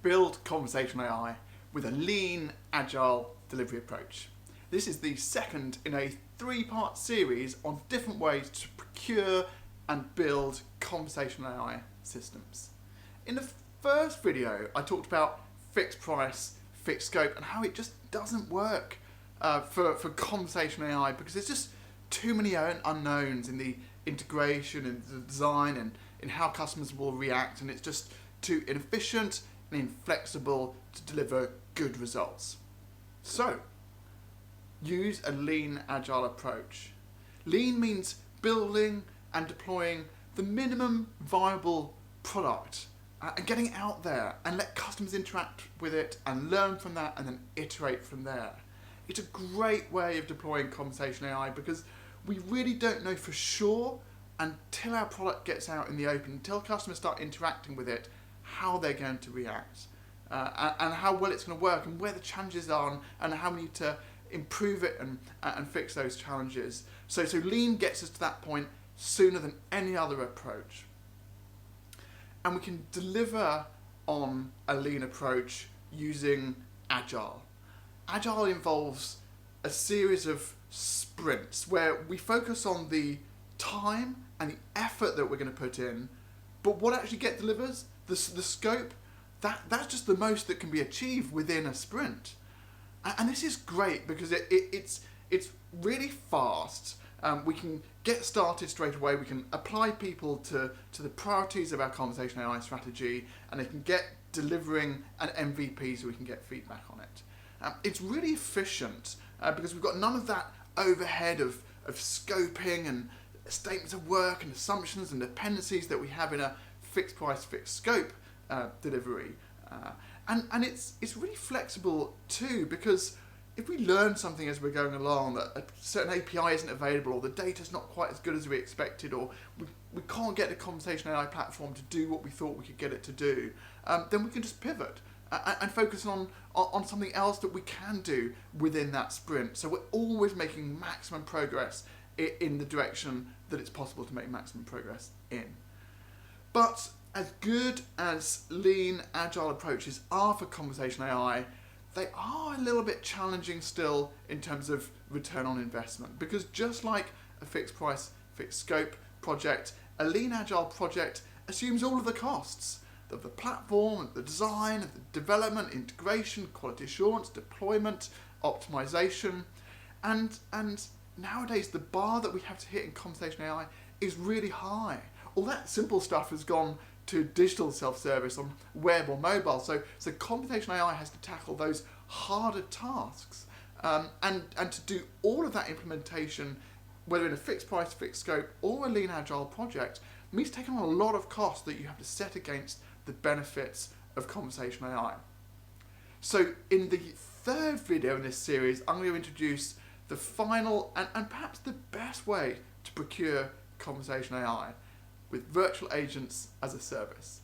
build conversational AI with a lean, agile delivery approach. This is the second in a 3-part series on different ways to procure and build conversational AI systems. In the first video, I talked about fixed price, fixed scope, and how it just doesn't work for conversational AI because there's just too many unknowns in the integration and the design and in how customers will react, and it's just too inefficient and inflexible to deliver good results. So, use a lean agile approach. Lean means building and deploying the minimum viable product and getting it out there and let customers interact with it and learn from that and then iterate from there. It's a great way of deploying conversational AI because we really don't know for sure until our product gets out in the open, until customers start interacting with it, how they're going to react and how well it's going to work and where the challenges are and how we need to improve it and fix those challenges. So Lean gets us to that point sooner than any other approach. And we can deliver on a Lean approach using Agile. Agile involves a series of sprints where we focus on the time and the effort that we're going to put in, but what actually gets delivered, the scope, that's just the most that can be achieved within a sprint. And this is great because it's really fast. We can get started straight away. We can apply people to the priorities of our conversational AI strategy, and they can get delivering an MVP so we can get feedback on it. It's really efficient because we've got none of that overhead of scoping and statements of work and assumptions and dependencies that we have in a fixed price, fixed scope delivery. And it's really flexible too, because if we learn something as we're going along that a certain API isn't available or the data's not quite as good as we expected or we can't get the conversational AI platform to do what we thought we could get it to do, then we can just pivot and focus on something else that we can do within that sprint. So we're always making maximum progress in the direction that it's possible to make maximum progress in. But as good as lean, agile approaches are for conversational AI, they are a little bit challenging still in terms of return on investment, because just like a fixed price, fixed scope project, a lean agile project assumes all of the costs of the platform, the design, of the development, integration, quality assurance, deployment, optimization, and nowadays the bar that we have to hit in conversational AI is really high. All that simple stuff has gone to digital self-service on web or mobile. So conversational AI has to tackle those harder tasks. And to do all of that implementation, whether in a fixed price, fixed scope, or a lean agile project, means taking on a lot of cost that you have to set against the benefits of conversational AI. So in the third video in this series, I'm going to introduce the final and perhaps the best way to procure conversational AI, with virtual agents as a service.